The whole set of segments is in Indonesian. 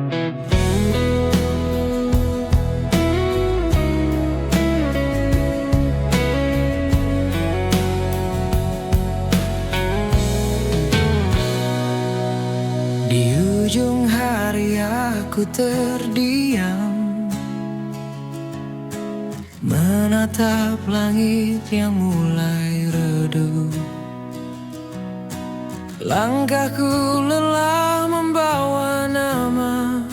Di ujung hari aku terdiam, menatap langit yang mulai redup. Langkahku lelah membawa nama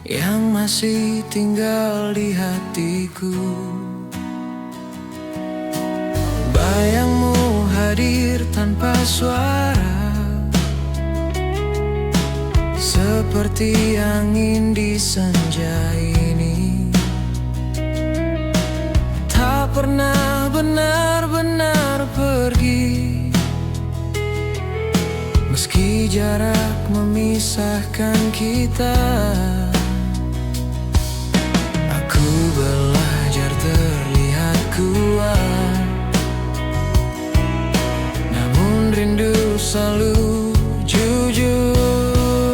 yang masih tinggal di hatiku. Bayangmu hadir tanpa suara, seperti angin di senja ini. Tak pernah benar-benar pergi, meski jarak memisahkan kita. Aku belajar terlihat kuat, namun rindu selalu jujur.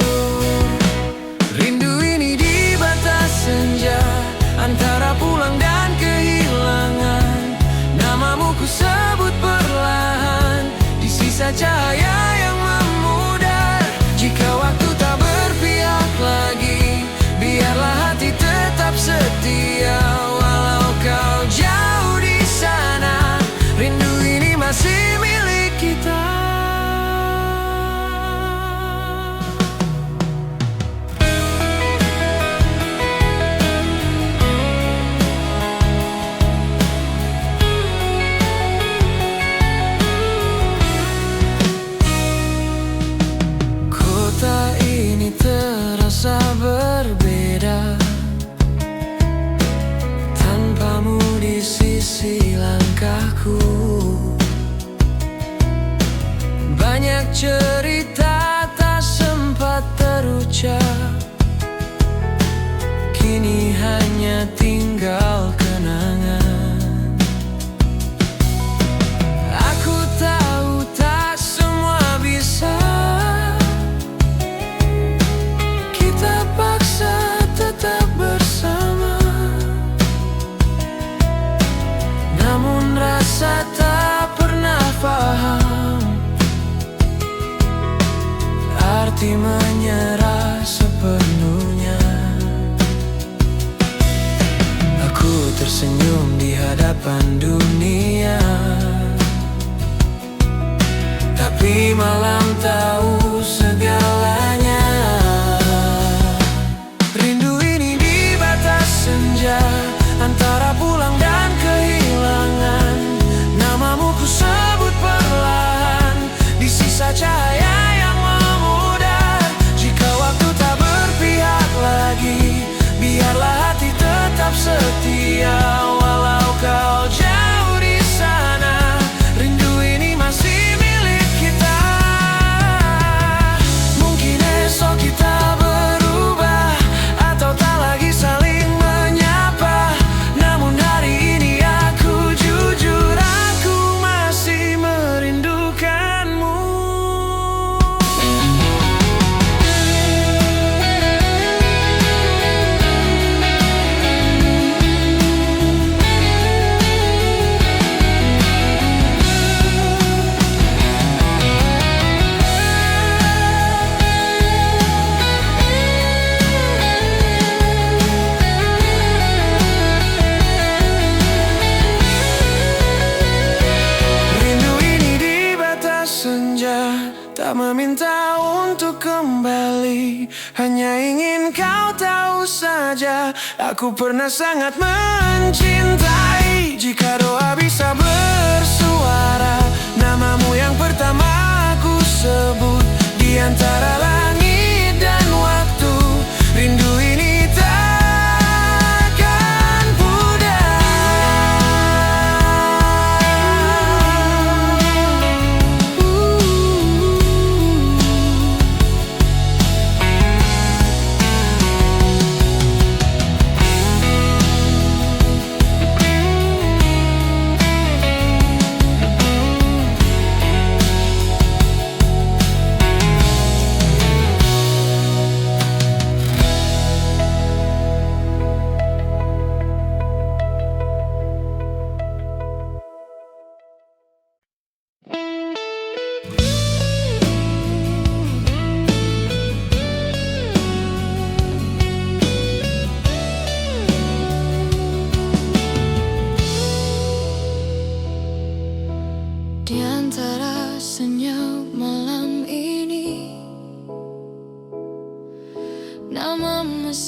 Rindu ini di batas senja, antara pulang dan kehilangan. Namamu ku sebut perlahan, di sisa cahaya yang memudar. Jika waktu tak berpihak lagi, biarlah hati tetap setia. Walau kau jauh di sana, rindu ini masih milik kita. Kota ini terasa berbeda, tanpamu di sisi langkahku. Banyak cerita tak sempat terucap, kini hanya tinggal kenangan. Aku tahu tak semua bisa kita paksa tetap bersama, namun rasa tak pernah paham arti menyerah sepenuhnya. Aku tersenyum di hadapan dunia, tapi malam tahu segalanya. Rindu ini di batas senja, antara pulang dan kehilangan. Namamu ku sebut perlahan, di sisa cahaya yang memudar. Jika waktu tak berpihak lagi, biarlah hati tetap setia. Walau kau jauh di sana, rindu ini masih milik kita. Mungkin esok kita berubah, atau tak lagi saling menyapa. Namun hari ini aku jujur, aku masih merindukanmu. Rindu ini di batas senja, tak meminta untuk kembali, hanya ingin kau tahu saja, aku pernah sangat mencintai. Jika doa bisa bersuara, namamu yang pertama aku sebut. Di antara langit dan waktu, rindu ini takkan pudar.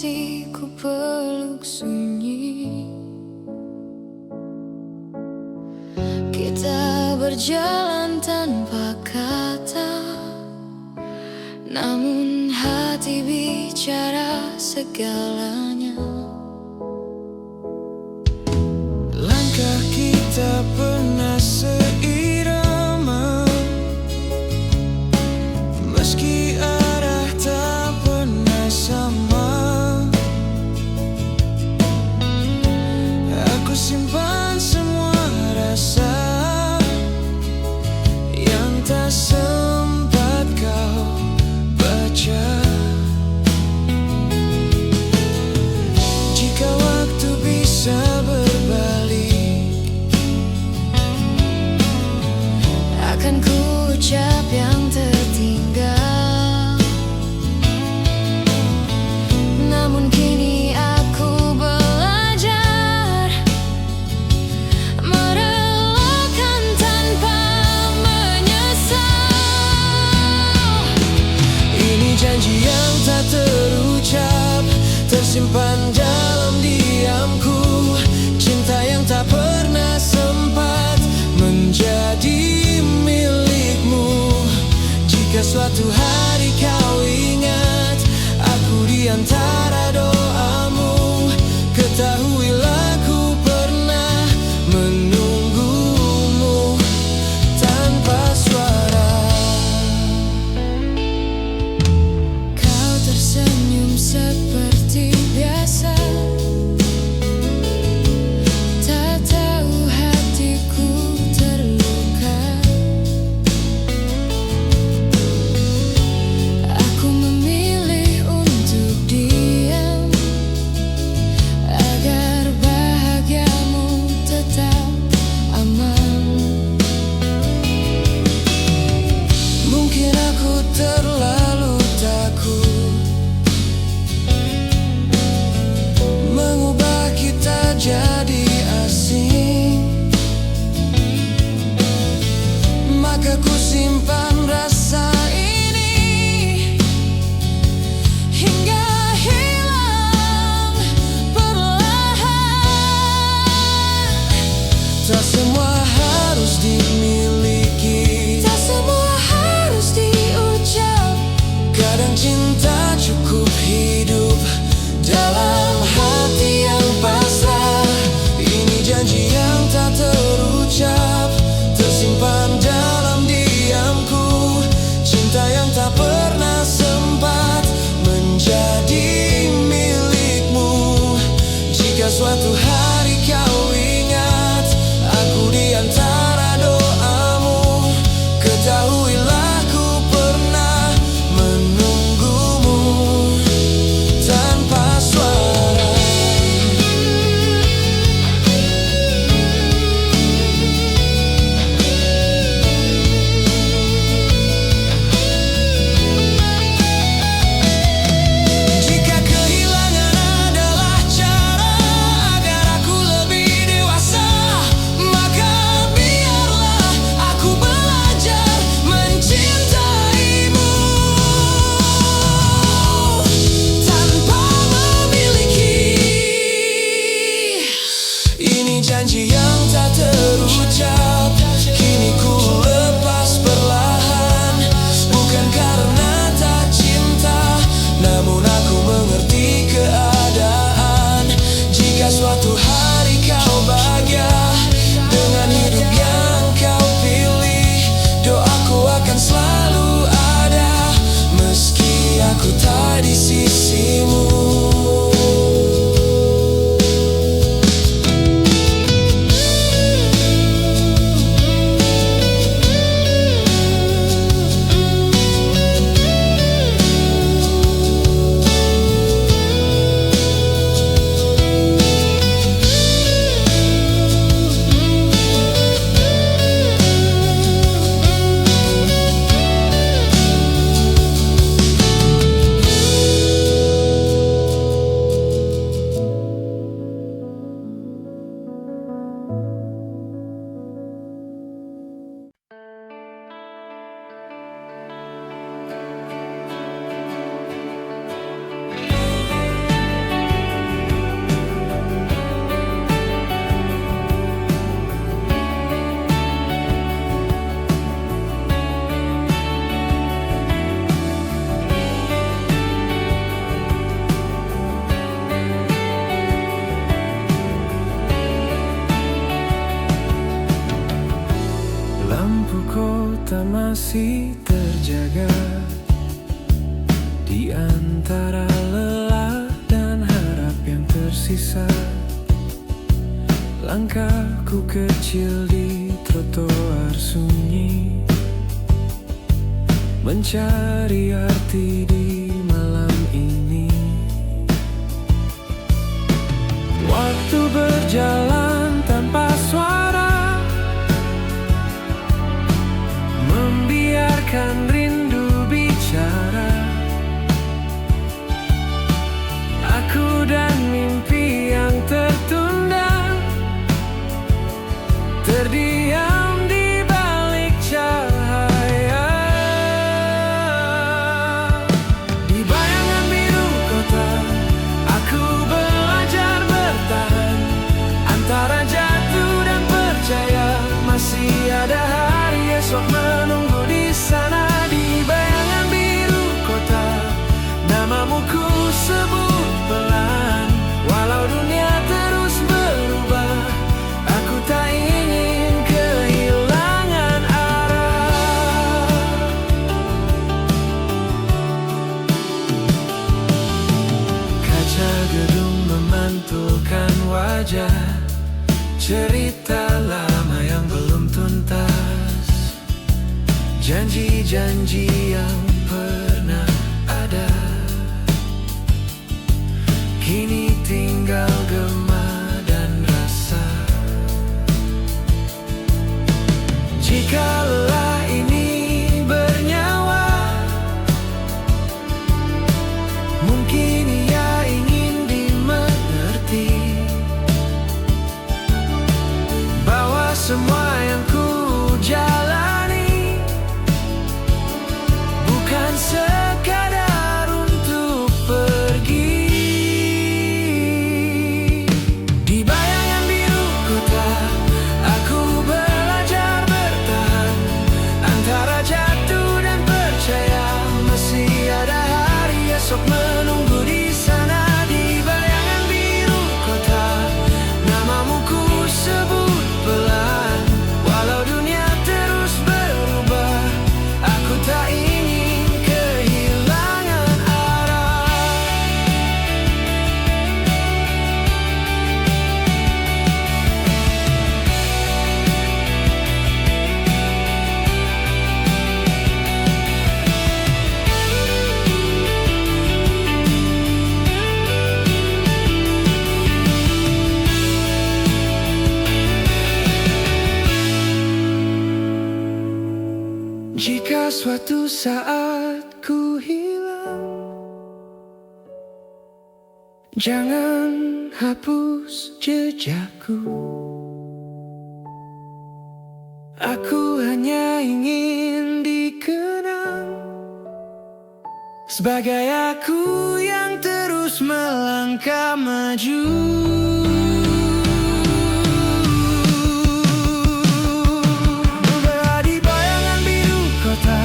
masih ku peluk sunyi. Kita berjalan tanpa kata, namun hati bicara segalanya. Langkah kita pernah seirama, meski arah tak pernah sama. Aku simpan semua rasa yang tak sempat kau baca. Jika waktu bisa berbalik, akan ku ucap yang tertinggal. Namun kini aku belajar merelakan tanpa menyesal. ini janji yang tak terucap, tersimpan dalam diamku. Cinta yang tak pernah sempat menjadi milikmu. Jika suatu hari kau ingat aku di antara doamu, ketahuilah ku pernah menunggumu tanpa suara. Kau tersenyum seperti biasa, tak tahu hatiku terluka. Aku memilih untuk diam agar bahagiamu tetap aman. Mungkin aku terlalu takut mengubah kita jadi asing, maka ku simpan rasa ini hingga hilang perlahan. Tak semua harus dimiliki, Tak semua harus diucapkan. Di antara lelah dan harap yang tersisa, langkahku kecil di trotoar sunyi, mencari arti di malam ini. Waktu berjalan tanpa suara, membiarkan rindu bicara. Aku dan mimpi yang tertunda terdiam di balik cahaya. Di bayangan biru kota, aku belajar bertahan antara jatuh dan percaya. Masih ada hari esok menunggu di sana. Di bayangan biru kota, namamu ku sebut pelan. Walau dunia terus berubah, aku tak ingin kehilangan arah. Kaca gedung memantulkan wajah, cerita lama yang belum tuntas, janji-janji yang pernah ada, kini tinggal gema dan rasa. Jika lelah ini bernyawa, mungkin ia ingin dimengerti, bahwa semua yang ku jalani bukan sekadar untuk pergi. Di bayangan biru kota, aku belajar bertahan antara jatuh dan percaya. Masih ada hari esok menunggu di sana. Di bayangan biru kota, namamu ku sebut pelan. Walau dunia terus berubah, aku tak ingin kehilangan arah. Jika suatu saat ku hilang, jangan hapus jejakku. Aku hanya ingin dikenang sebagai aku yang terus melangkah maju. Di bayangan biru kota,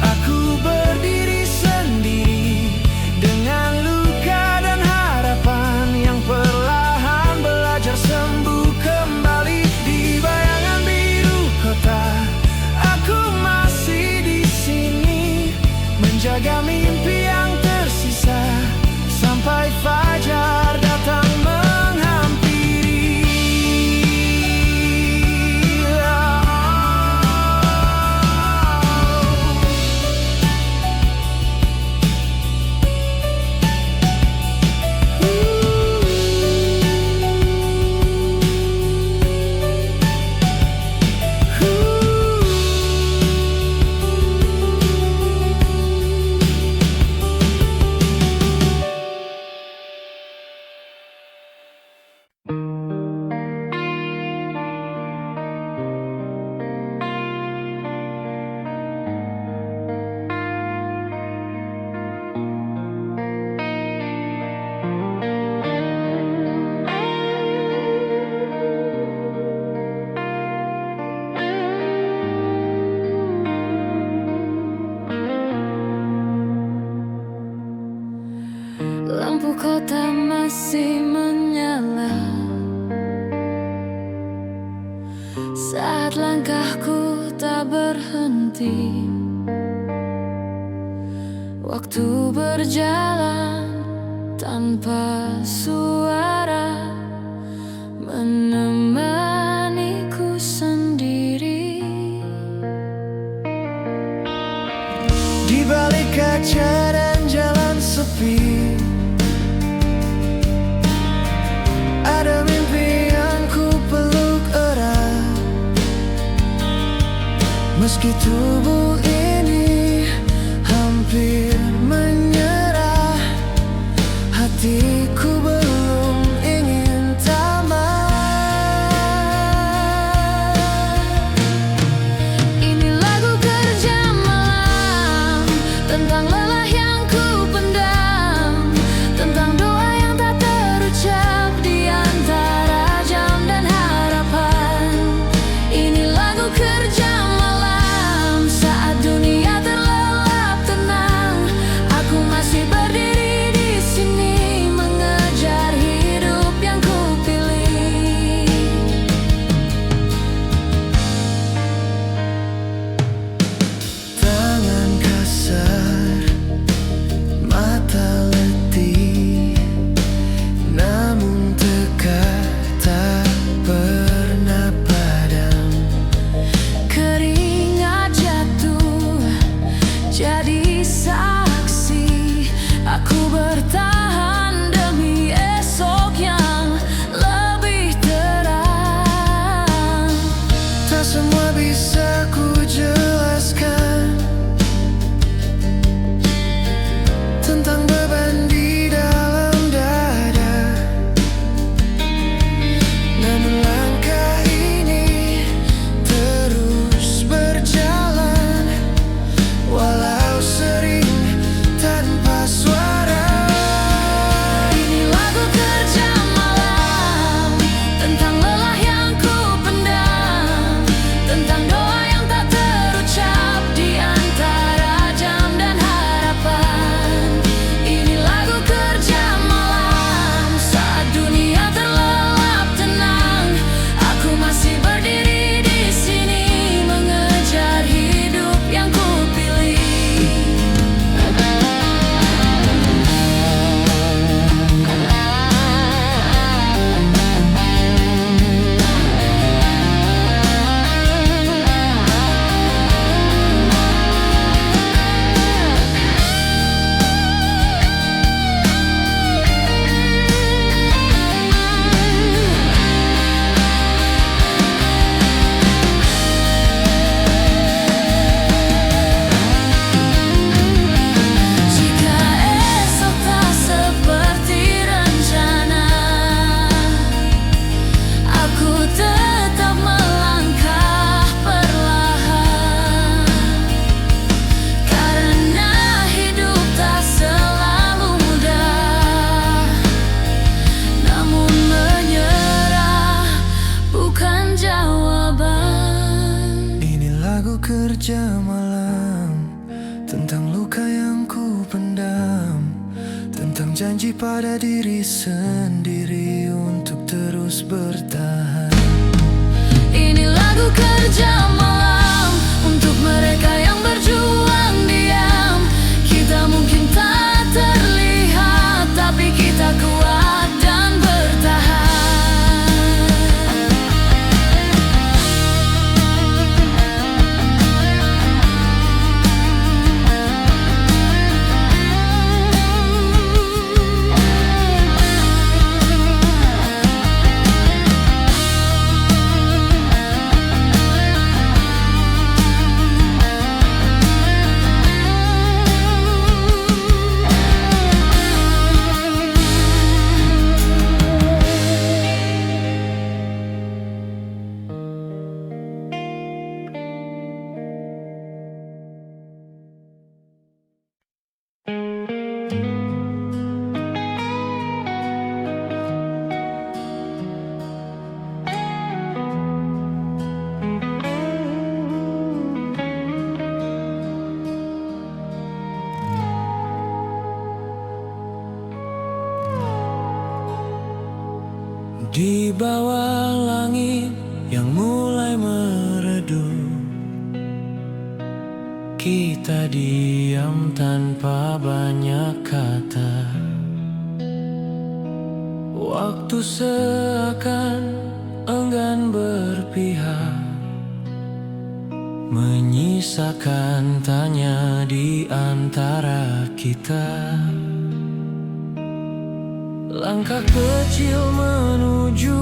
aku berdiri sendiri dengan luka dan harapan yang perlahan belajar sembuh kembali. Di bayangan biru kota, aku masih di sini menjaga mimpi yang tersisa sampai fajar datang menghampiri. Lampu kota masih menyala saat langkahku tak berhenti. Waktu berjalan tanpa suara, menemaniku sendiri. Di balik kaca dan jalan sepi, ada mimpi yang ku peluk erat. Meski tubuh ini hampir menyerah, hatiku belum ingin tamat. Ini lagu kerja malam, tentang lelah yang ku pendam, tentang doa yang tak terucap di antara jam dan harapan. Ini lagu kerja malam, saat dunia terlelap tenang, aku masih berdiri di sini mengejar hidup yang ku pilih. Tangan kasar, mata letih, namun tekad tak pernah padam. Keringat jatuh jadi saksi, aku bertahan demi esok yang lebih terang. Tak semua bisa ku jelaskan tentang beban di dalam dada, namun langkah ini terus berjalan, walau sering tanpa suara. Ini lagu kerja malam, tentang lelah yang ku pendam, tentang doa yang tak terucap di antara jam dan harapan. Ini lagu kerja malam, saat dunia terlelap tenang, aku masih berdiri di sini mengejar hidup yang ku pilih. Jika esok tak seperti rencana, aku tetap melangkah perlahan, karena hidup tak selalu mudah, namun menyerah bukan jawaban. Ini lagu kerja malam, tentang luka yang ku pendam, tentang janji pada diri sendiri untuk terus bertahan. Ini lagu kerja malam, untuk mereka yang berjuang diam. Kita mungkin tak terlihat, tapi kita kuat dan bertahan. Di bawah langit yang mulai meredup, kita kita diam tanpa banyak kata. Waktu seakan enggan berpihak, menyisakan tanya di antara kita. Langkah kecil menuju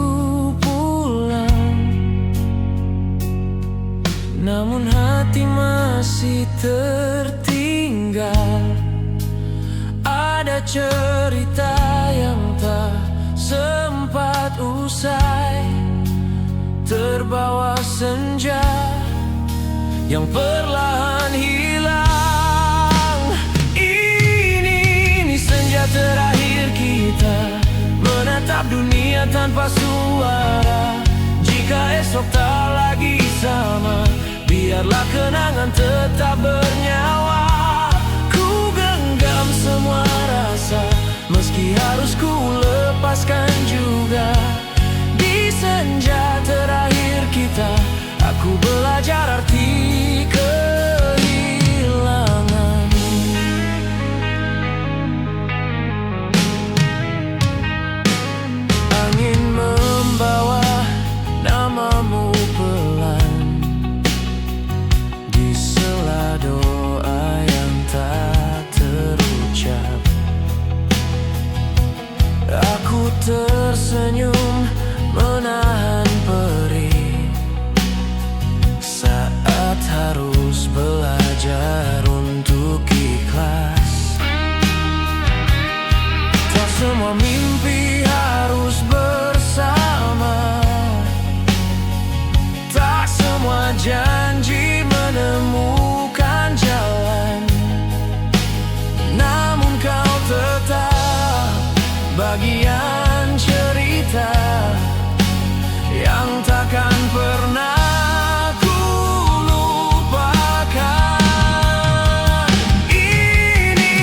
pulang, namun hati masih tertinggal. Ada cerita yang tak sempat usai, terbawa senja yang perlahan hilang. Ini senja terakhir kita menatap dunia tanpa suara. Jika esok tak lagi sama, biarlah kenangan tetap bernyawa. Ku genggam semua rasa, meski harus ku lepaskan juga. Di senja terakhir kita, aku belajar arti kehilangan. Angin membawa namamu pelan di sela doa yang tak terucap. Aku tersenyum menahan perih saat harus belajar untuk ikhlas. Tak semua mimpi harus bersama, tak semua janji menemukan jalan. Namun kau tetap bagian cerita yang takkan pernah ku lupakan. Ini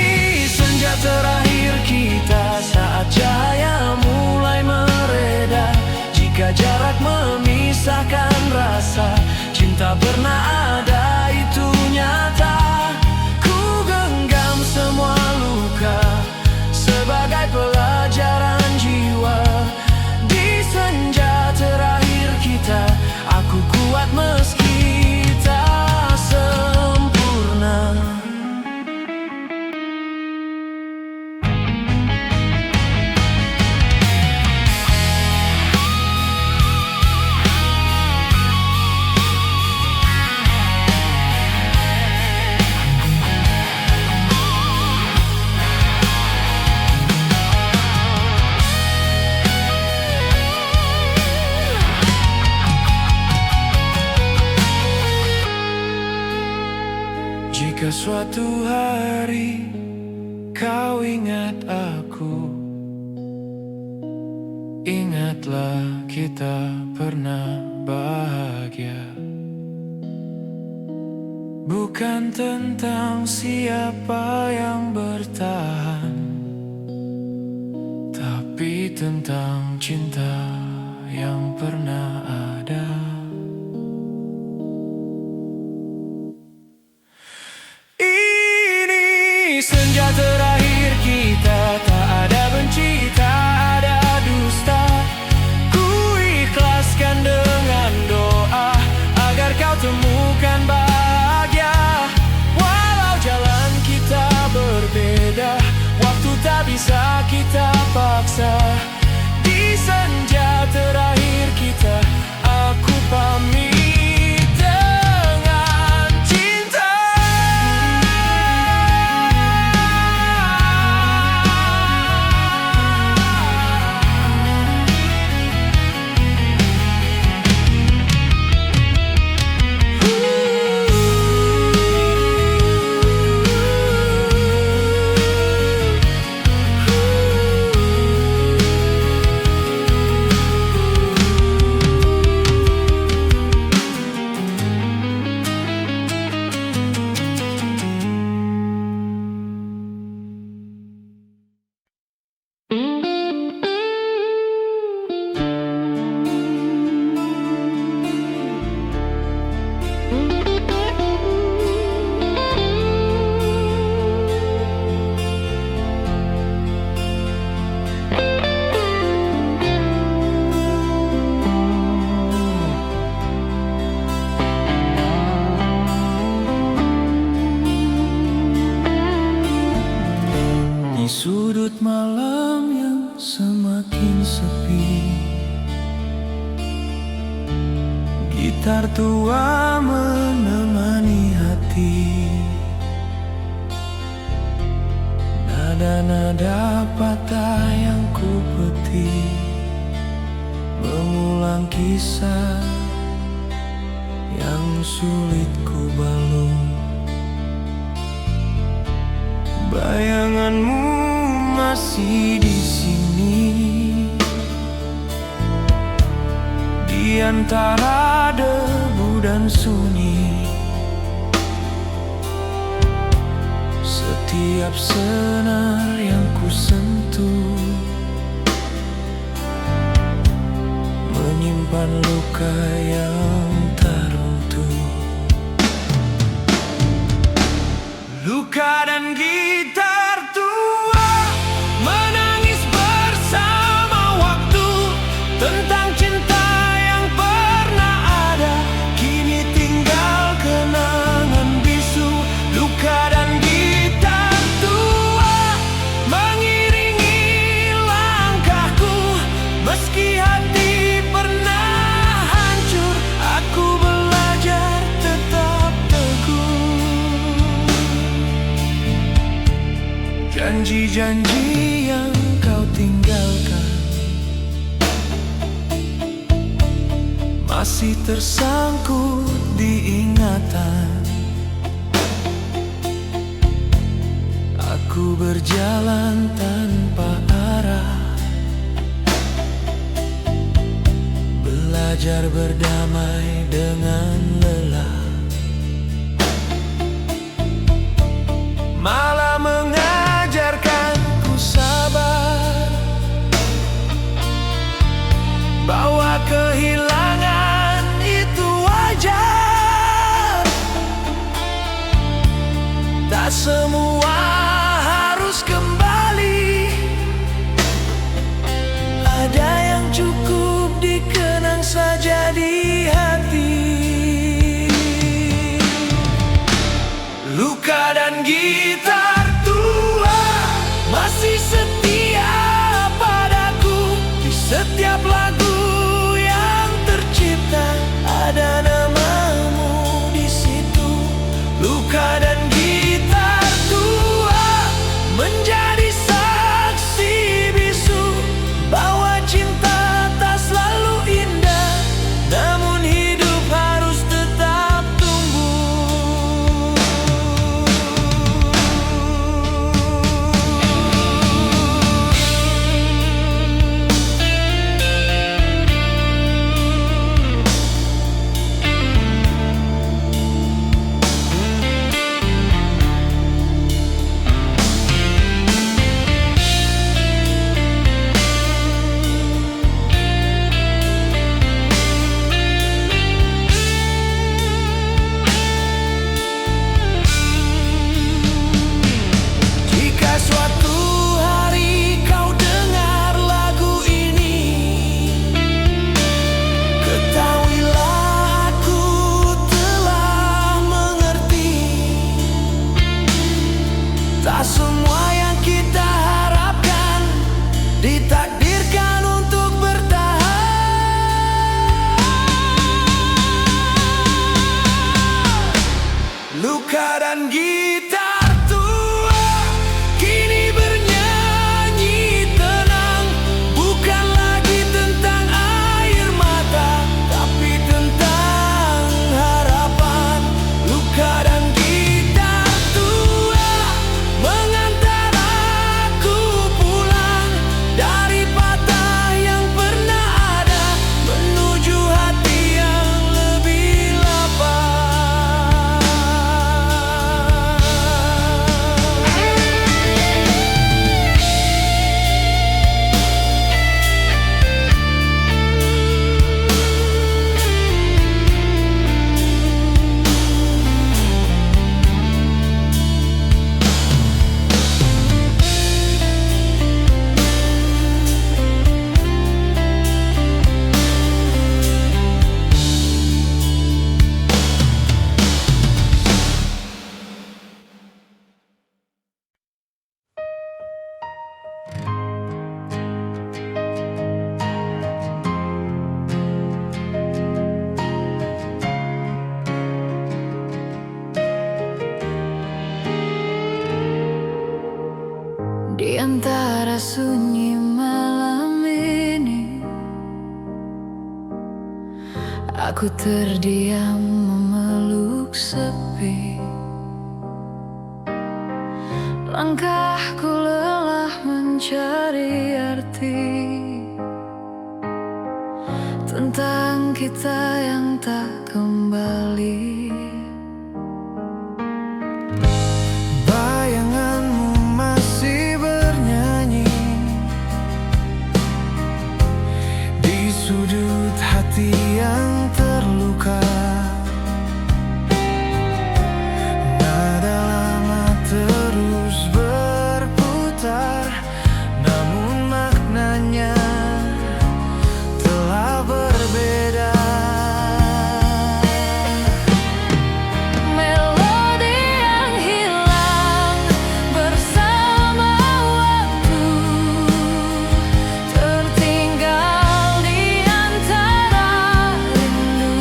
senja terakhir kita saat cahaya mulai mereda. Jika jarak memisahkan rasa, cinta pernah ada, itu nyata. Ku genggam semua luka sebagai pelajaran jiwa. Di senja terakhir kita, aku kuat meski tak sempurna. Jika suatu hari kau ingat aku, ingatlah kita pernah bahagia. Bukan tentang siapa yang bertahan, tapi tentang cinta yang pernah ada. Senja terakhir kita, tak ada benci, tak ada dusta. Ku ikhlaskan dengan doa agar kau temukan bahagia. Walau jalan kita berbeda, waktu tak bisa kita paksa. Di senja terakhir kita, aku pamit dengan cinta. sudut malam yang semakin sepi, gitar tua menemani hati. Nada-nada patah yang ku petik mengulang kisah yang sulit ku balung. Bayanganmu masih di sini, di antara debu dan sunyi. Setiap senar yang ku sentuh menyimpan luka yang tak runtuh. Luka dan gitar tua menangis bersama waktu tentang cinta yang pernah ada, kini tinggal kenangan bisu. Luka dan gitar tua mengiringi langkahku, meski hati pernah hancur, aku belajar tetap teguh. Janji-janji yang kau tinggalkan masih tersangkut di ingatan. Aku berjalan tanpa arah, belajar berdamai dengan lelah, malah mengajarkanku sabar, bahwa kehilangan itu wajar. Tak semua harus kembali, ada yang cukup dikenang saja di hati. Luka dan gitar tua masih setia padaku, di setiap lagu yang tercipta ada namamu di situ. Luka dan gitar tua menjadi saksi bisu, bahwa cinta tak selalu indah, namun hidup harus tetap tumbuh. Jika suatu hari kau dengar lagu ini, ketahuilah aku telah mengerti. Tak semua yang kita harapkan ditakdirkan untuk bertahan. Luka dan gitar tua kini bernyanyi tenang, bukan lagi tentang air mata, tapi tentang harapan. Luka dan gitar tua mengantar Di antara sunyi malam ini, aku terdiam memeluk sepi. Langkahku lelah mencari arti tentang kita yang tak kembali. Bayanganmu masih bernyanyi di sudut hati yang terluka. Nada lama terus berputar, namun maknanya telah berbeda. Melodi yang hilang bersama waktu, tertinggal di antara rindu.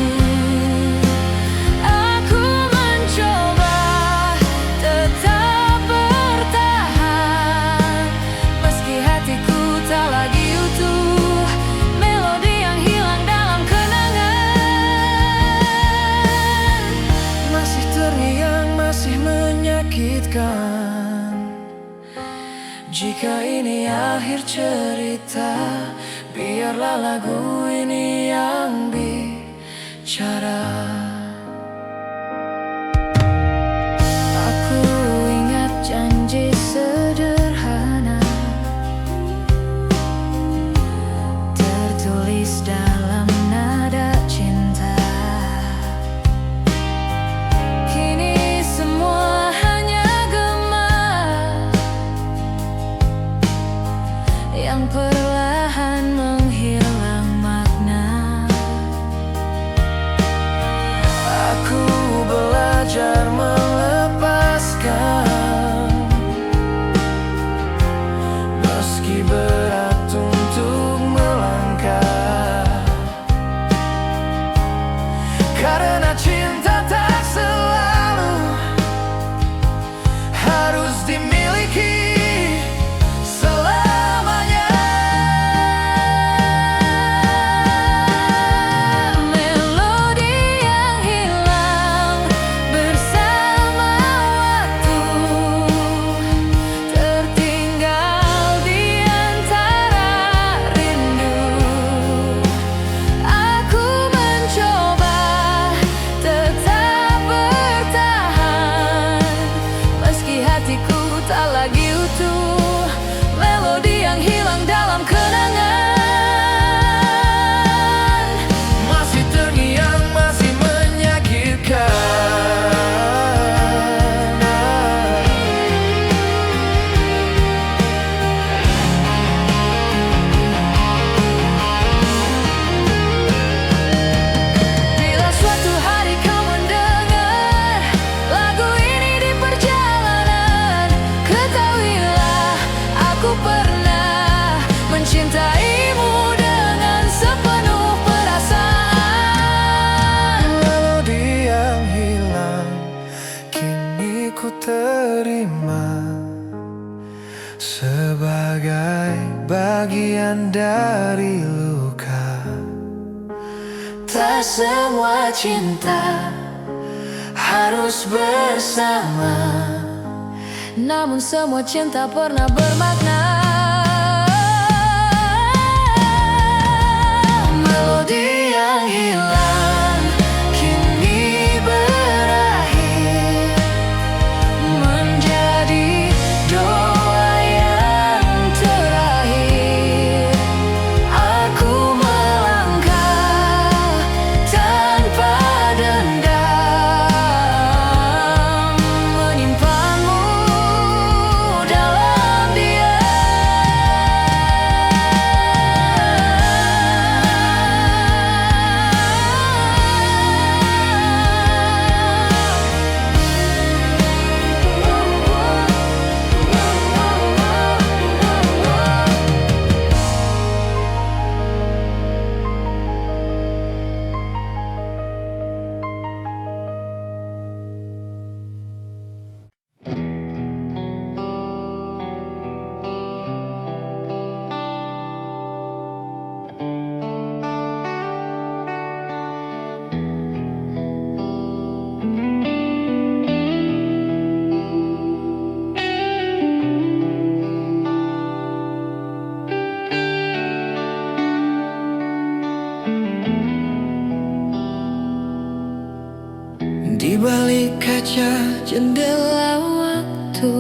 Aku mencoba tetap bertahan, meski hatiku tak lagi utuh. Melodi yang hilang dalam kenangan, Masih terngiang, masih menyakitkan. Jika ini akhir cerita, biarlah lagu ini yang bicara. aku ingat janji sederhana tertulis dalam nada cinta. Kini semua hanya gema yang perlahan menghilang makna. Aku belajar melepaskan, meski berat untuk melangkah. Karena cinta tak selalu harus dimiliki selamanya. Melodi yang hilang bersama waktu, tertinggal di antara rindu. Aku mencoba tetap bertahan, meski hatiku tak lagi utuh. Melodi yang hilang dalam kenangan, Masih terngiang, masih menyakitkan. bila suatu hari kau mendengar lagu ini di perjalanan, ketahuilah aku pernah mencintaimu dengan sepenuh perasaan. Melodi yang hilang kini ku terima sebagai bagian dari luka. Tak semua cinta harus bersama, namun semua cinta pernah bermakna. Melodi yang hilang kini berakhir menjadi doa yang terakhir. Aku melangkah tanpa dendam, menyimpanmu dalam diam. jendela waktu,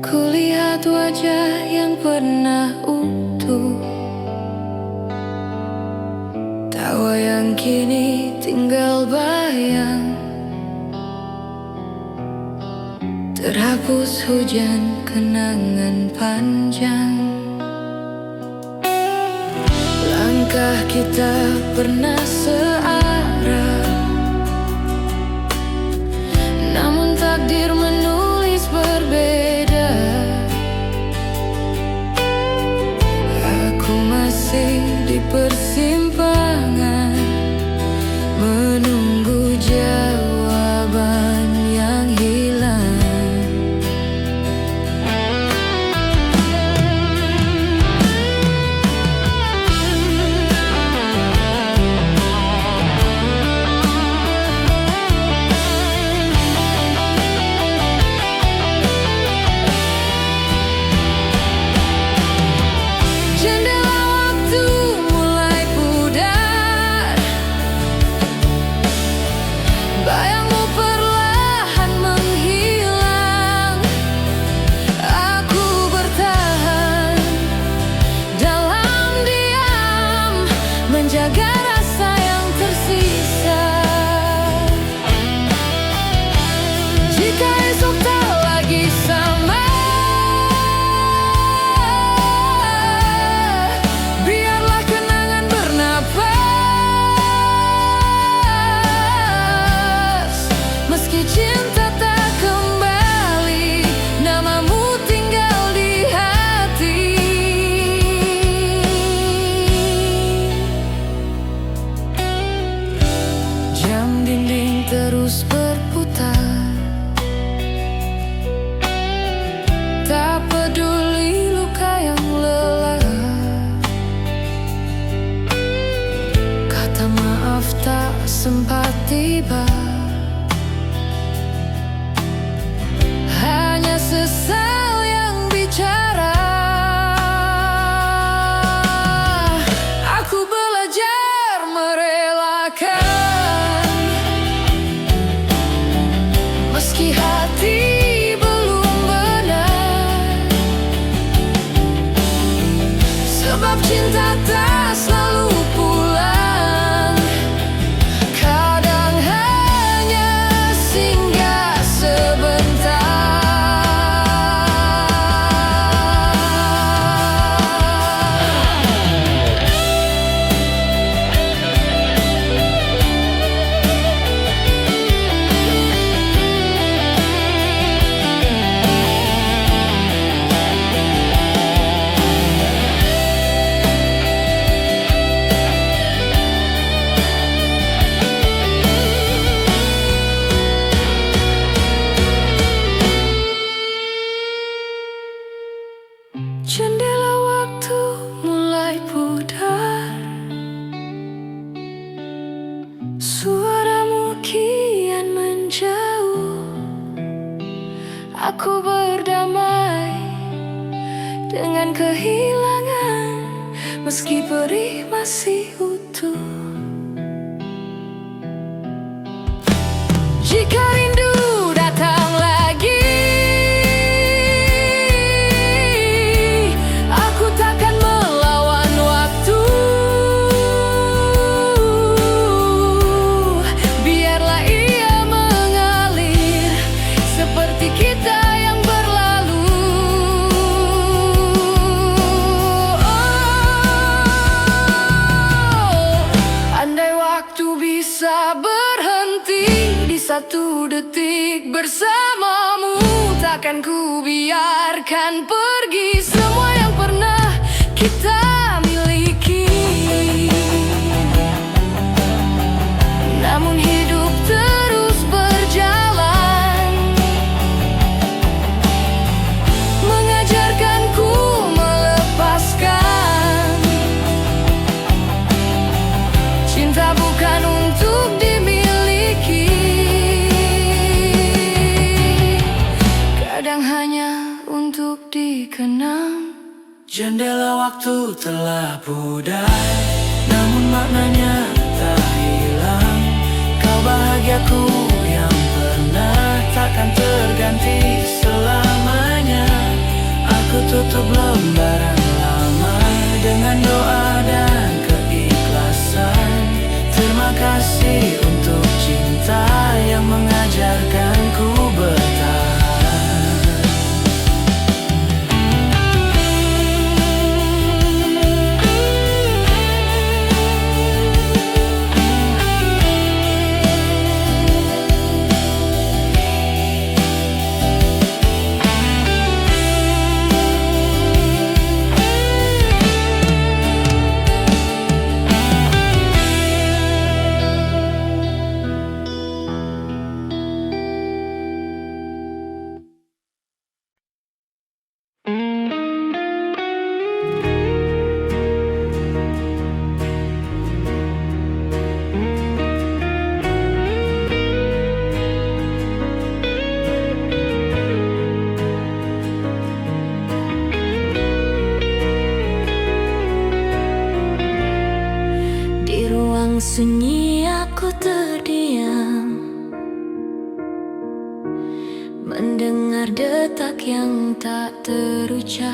kulihat wajah yang pernah utuh, tawa yang kini tinggal bayang, terhapus hujan kenangan panjang. Langkah kita pernah searah, namun takdir menulis berbeda. Aku masih di persimpangan, menunggu jawaban yang hilang. Menjaga rasa yang tersisa. Jika esok tak lagi sama, biarlah kenangan bernapas. Meski cinta tak kembali, namamu tinggal di hati. Jam dinding terus berputar, tak peduli luka yang lelah. Kata maaf tak sempat tiba, hanya sesal yang bicara. Aku belajar merelakan, meski hati belum benar, sebab cinta tak selalu pulang. Kadang hanya singgah sebentar. Jendela waktu mulai pudar, suaramu kian menjauh. Aku berdamai dengan kehilangan, meski perih masih utuh. Jika rindu datang lagi, aku takkan melawan waktu. Biarlah ia mengalir seperti kita yang berlalu. Andai waktu bisa berhenti di satu detik bersamamu, takkan ku biarkan pergi semua yang pernah kita miliki. Namun hidup terus berjalan, mengajarkanku melepaskan. Cinta bukan untuk dimiliki, kadang hanya untuk dikenang. Jendela waktu telah pudar, namun maknanya tak hilang. Kau bahagiaku takkan terganti selamanya. Aku tutup lembaran lama dengan doa dan keikhlasan. Terima kasih untuk cinta yang mengajarkanku bertahan. Sunyi aku terdiam, mendengar detak yang tak terucap.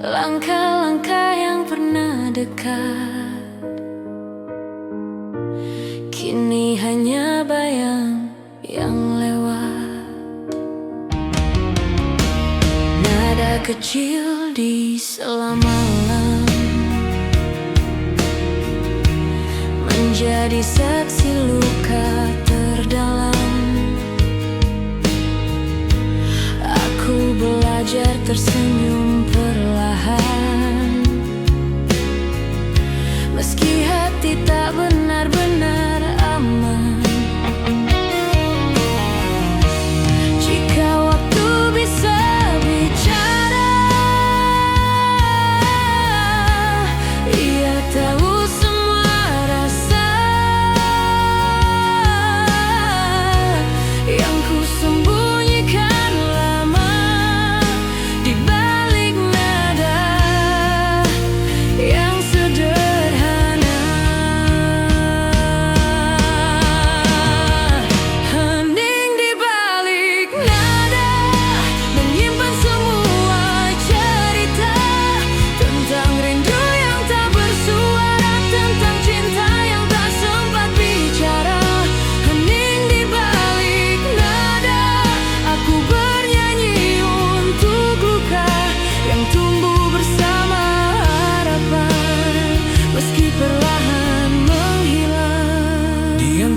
Langkah-langkah yang pernah dekat kini hanya bayang yang lewat. Nada kecil di sela malam menjadi saksi luka terdalam. Aku belajar tersenyum perlahan, meski hati tak benar-benar aman. Jika waktu bisa bicara, ia tahu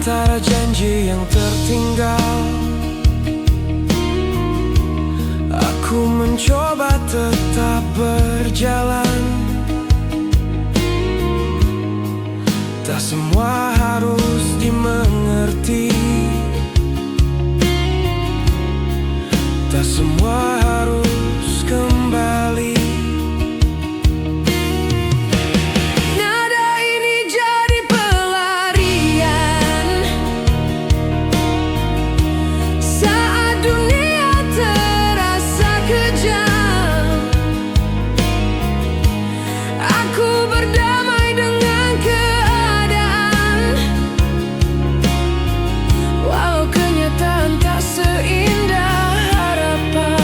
antara janji yang tertinggal. Aku mencoba tetap berjalan. Tak semua harus dimengerti, tak semua harus kembali. Walau kenyataan tak seindah harapan.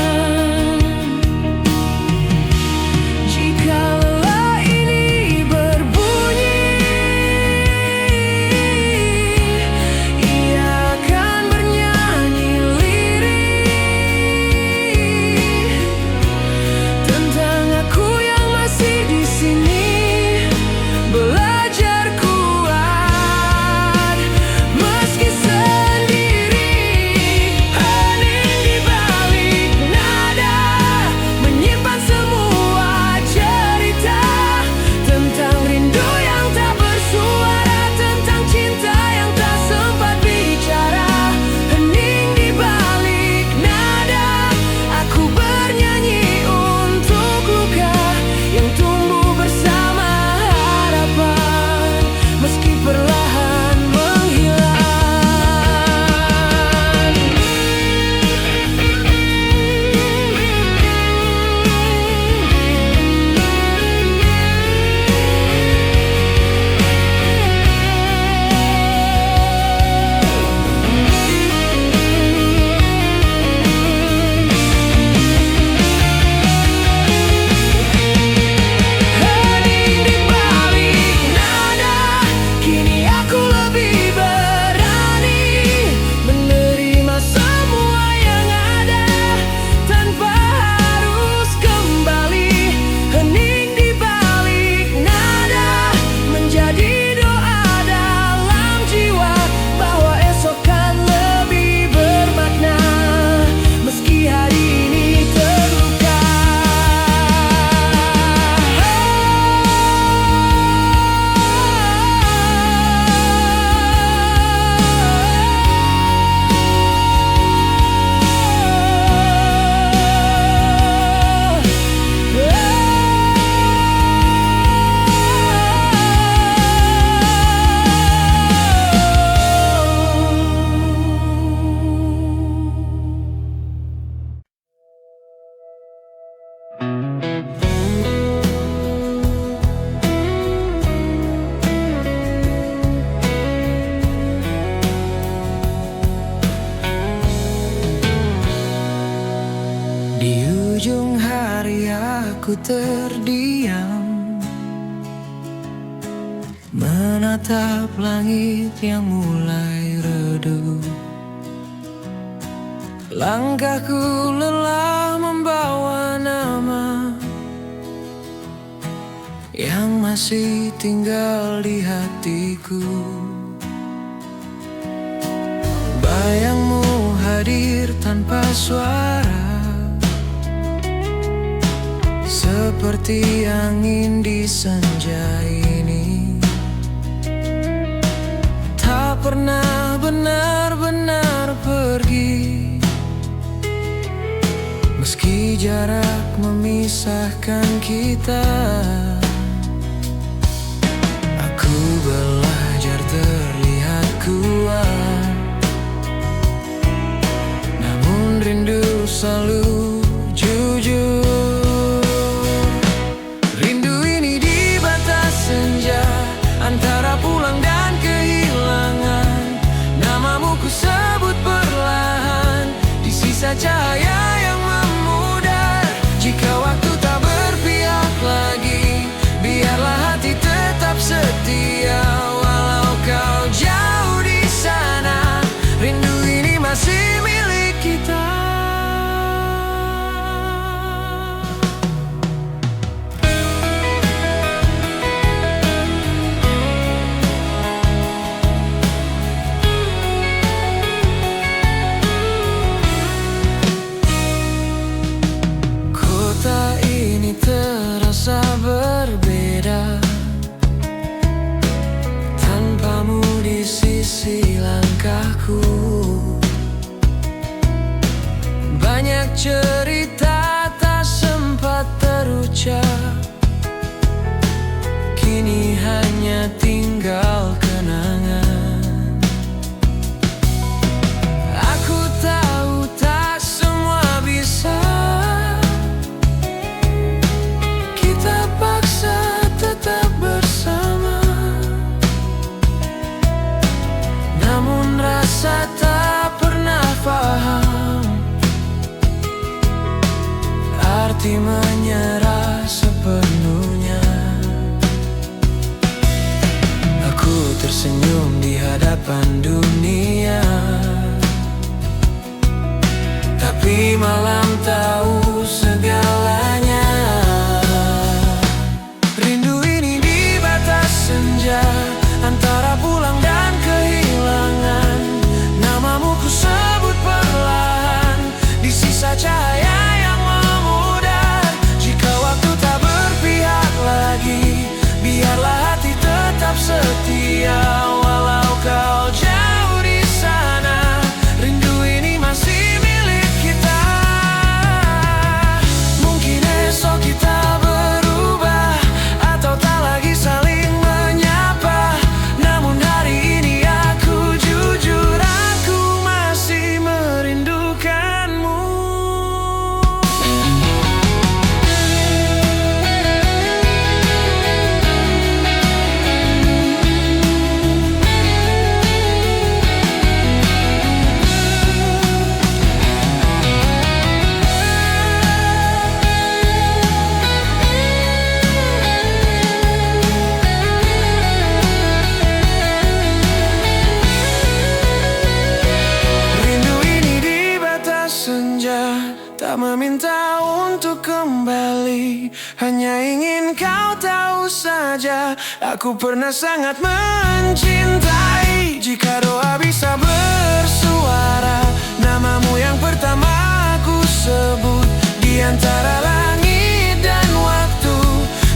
ujung hari aku terdiam, menatap langit yang mulai redup. Langkahku lelah membawa nama yang masih tinggal di hatiku. Bayangmu hadir tanpa suara, seperti angin di senja ini. Tak pernah benar-benar pergi, meski jarak memisahkan kita. Aku belajar terlihat kuat, namun rindu selalu jujur. Rindu ini di batas senja, antara pulang dan kehilangan. Namamu ku sebut perlahan, di sisa cahaya yang memudar. Jika waktu tak berpihak lagi, biarlah hati tetap setia. Walau kau jauh di sana, rindu ini masih milik kita. Kota ini terasa berbeda, tanpamu di sisi langkahku. Banyak cerita tak sempat terucap, kini hanya tinggal kenangan. Aku tahu tak semua bisa kita paksa tetap bersama, namun rasa tak pernah paham arti menyerah sepenuhnya. Aku tersenyum di hadapan dunia, tapi malam tahu segalanya. Rindu ini di batas senja, antara pulang dan kehilangan. Namamu ku sebut perlahan, di sisa cahaya yang memudar. Jika waktu tak berpihak lagi, biarlah hati tetap setia. Walau kau jauh di sana, rindu ini masih milik kita. Mungkin esok kita berubah, atau tak lagi saling menyapa. Namun hari ini aku jujur, aku masih merindukanmu. Rindu ini di batas senja, tak meminta untuk kembali, hanya ingin kau tahu saja, aku pernah sangat mencintai. Jika doa bisa bersuara, namamu yang pertama aku sebut. Di antara langit dan waktu,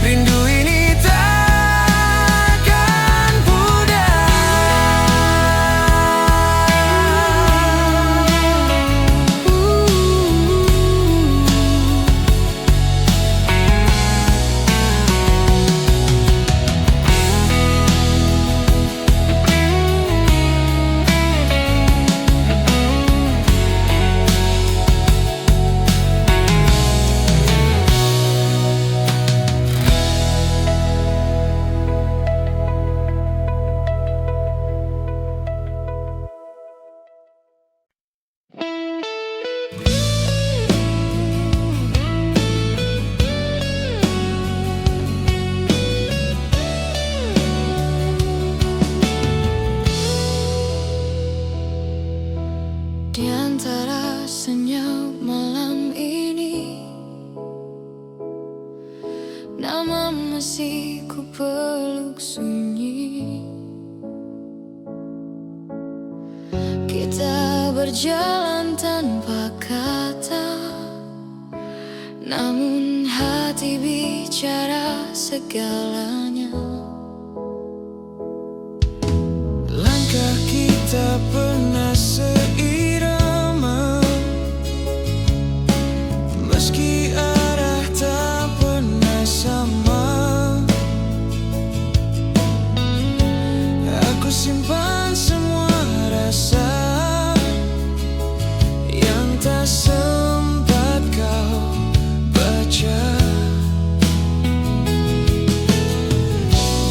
rindu ini takkan pudar. Di antara senyap malam ini, nama masih ku peluk sunyi. Kita berjalan tanpa kata, namun hati bicara segalanya. Langkah kita pernah seirama, meski arah tak pernah sama. Aku simpan semua rasa yang tak sempat kau baca.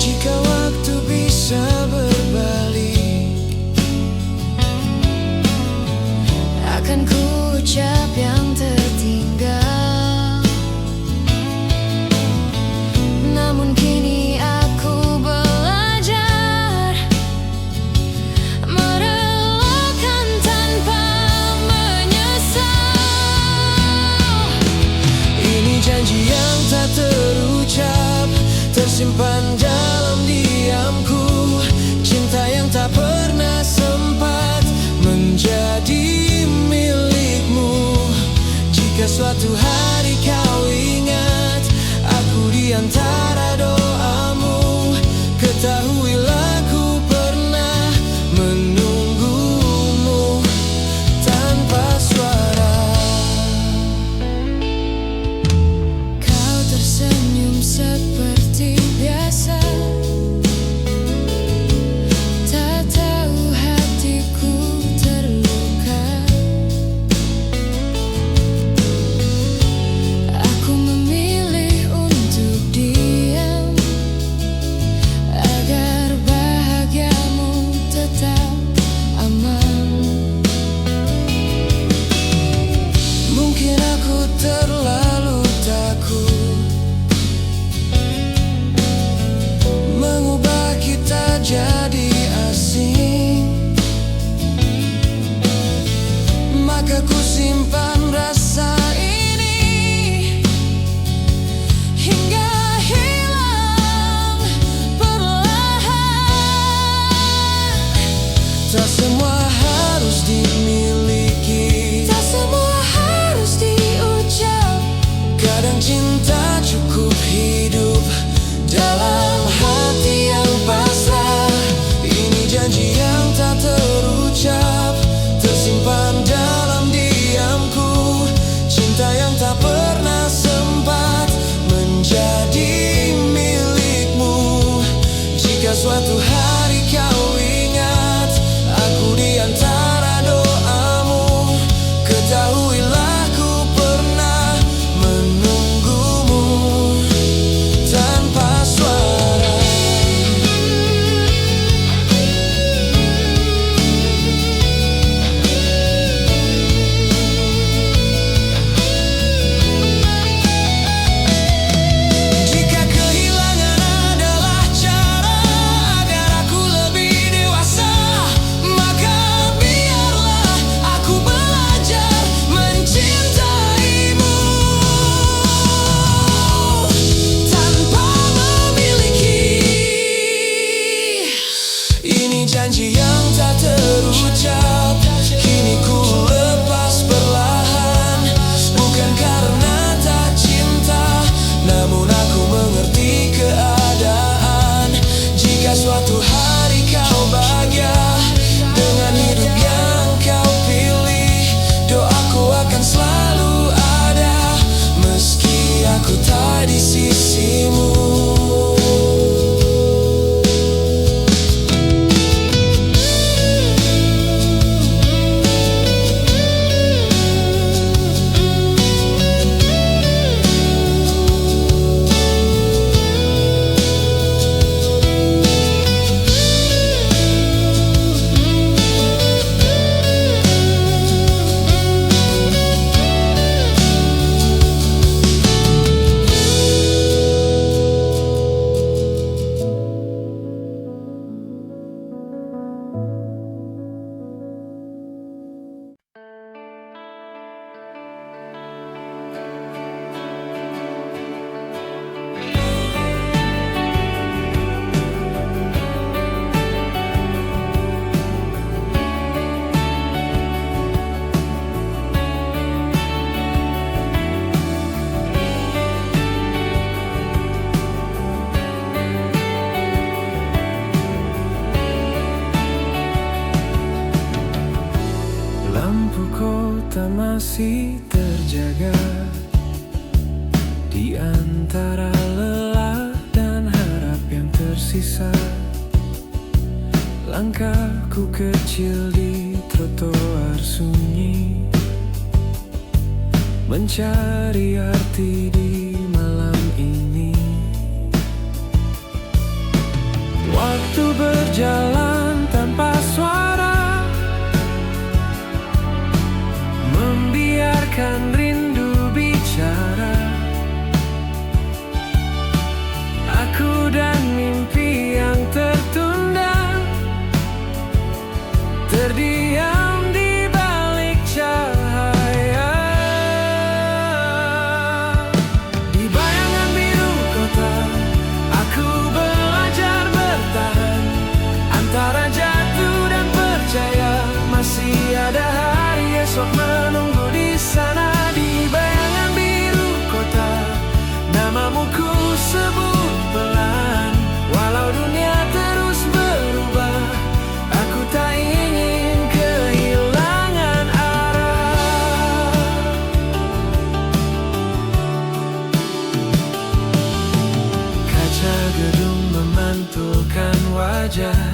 Jika waktu bisa berbalik, akan ku ucap yang tertinggal. Namun kini aku belajar merelakan tanpa menyesal. ini janji yang tak terucap, tersimpan dalam diamku. Cinta yang tak pernah sempat menjadi milikmu. Jika suatu hari kau ingat aku di antara doamu, ketahuilah ku pernah menunggumu tanpa suara. Kau tersenyum seperti biasa, tak tahu hatiku terluka. Aku memilih untuk diam agar bahagiamu tetap aman. Mungkin aku terlalu takut mengubah kita jadi asing, maka ku simpan rasa ini hingga hilang perlahan. Tak semua harus dimiliki, Tak semua harus diucap. kadang cinta cukup hidup dalam hati yang pasrah. Ini janji yang tak terucap, tersimpan dalam diamku. Cinta yang tak pernah sempat menjadi milikmu. Jika suatu hari kau ingat aku di antara doamu, ketahuilah ku pernah menunggumu tanpa suara. Lampu kota masih terjaga di antara lelah dan harap yang tersisa. Langkahku kecil di trotoar sunyi, mencari arti di malam ini. Waktu berjalan tanpa suara, membiarkan rindu bicara. Aku dan mimpi yang tertunda terdiam di balik cahaya. Di bayangan biru kota, aku belajar bertahan antara jatuh dan percaya. Masih ada hari esok menunggu di sana. Di bayangan biru kota, namamu ku sebut pelan. Walau dunia terus berubah, aku tak ingin kehilangan arah. Kaca gedung memantulkan wajah,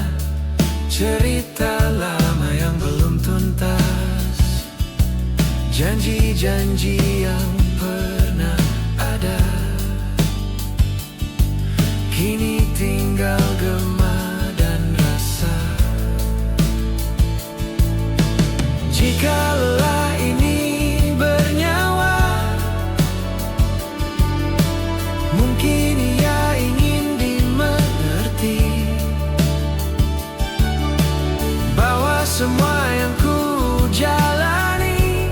cerita lama yang belum tuntas, janji-janji yang pernah ada, kini tinggal gema dan rasa. Jika lelah ini bernyawa, mungkin ia ingin dimengerti, bahwa semua yang ku jalani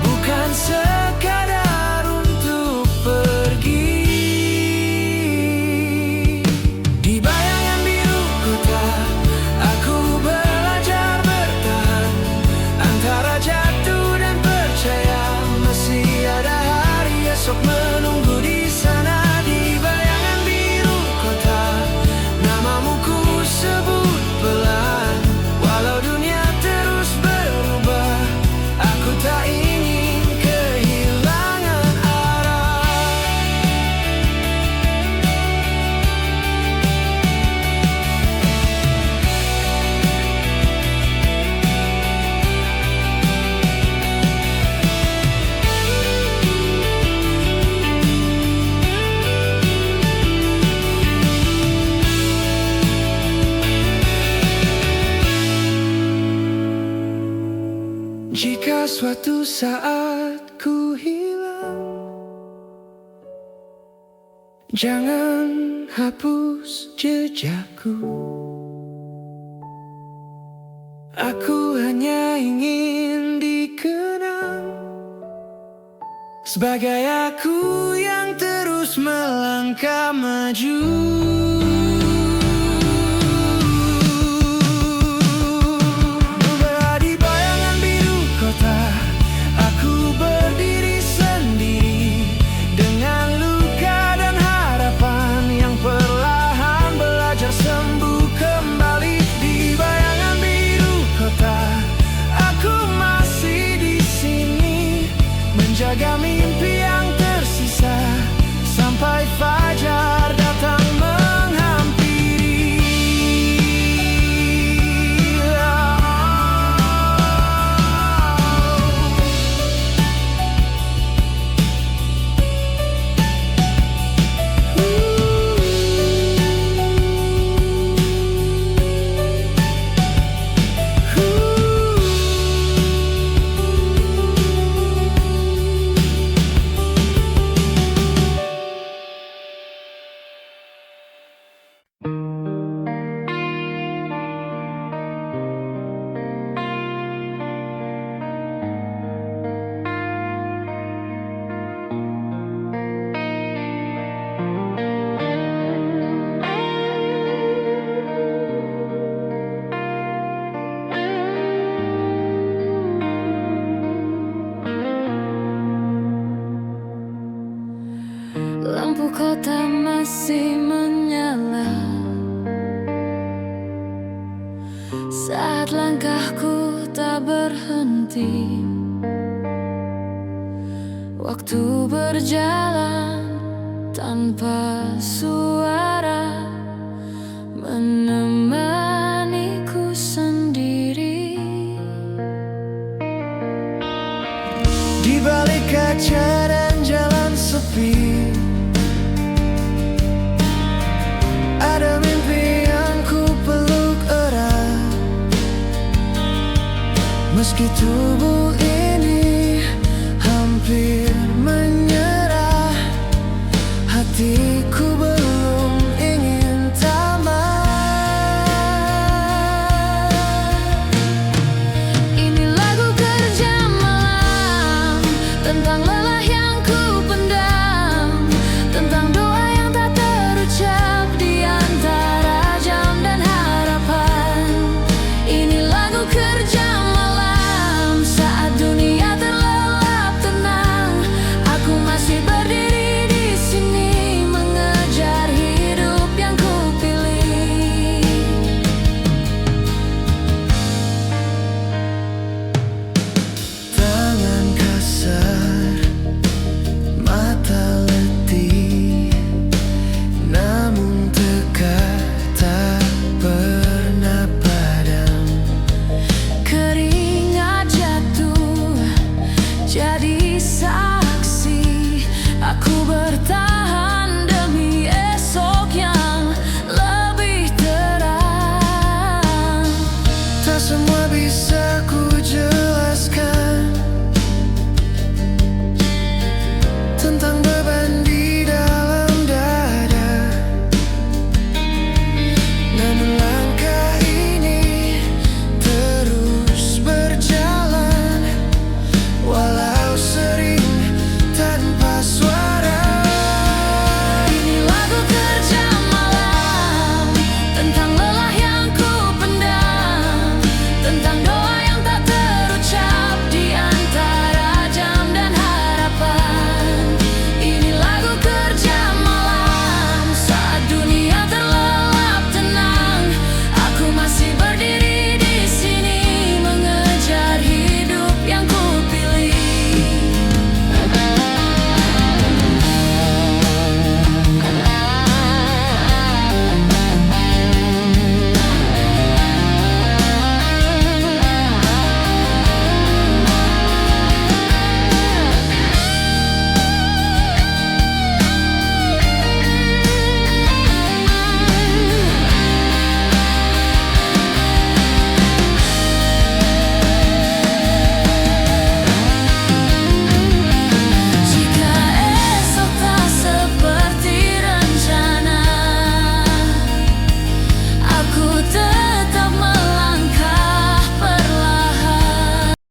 bukan sekadar untuk pergi. Di bayangan biru kota, aku belajar bertahan antara jatuh dan percaya. Masih ada hari esok menunggu di sana. Di bayangan biru kota, namamu ku sebut pelan. Walau dunia terus berubah, aku tak ingin kehilangan arah. Jika suatu saat ku hilang, jangan hapus jejakku. Aku hanya ingin dikenang sebagai aku yang terus melangkah maju. Di bayangan biru kota, aku berdiri sendiri dengan luka dan harapan yang perlahan belajar sembuh kembali. Di bayangan biru kota, aku masih di sini menjaga mimpi yang tersisa sampai fajar datang menghampiri. Lampu kota masih menyala saat langkahku berhenti. Waktu berjalan tanpa suara, menemaniku sendiri. Di balik kaca dan jalan sepi, ada mimpi yang ku peluk erat. Meski tubuh ini hampir menyerah, hatiku belum ingin tamat. Ini lagu kerja malam, tentang lelah yang ku pendam, tentang doa yang tak terucap di antara jam dan harapan. Ini lagu kerja malam, saat dunia terlelap tenang, aku masih berdiri di sini mengejar hidup yang ku pilih. Tangan kasar, mata letih, namun tekad tak pernah padam. Keringat jatuh jadi saksi, aku bertahan demi esok yang lebih terang. Tak semua bisa ku jelaskan,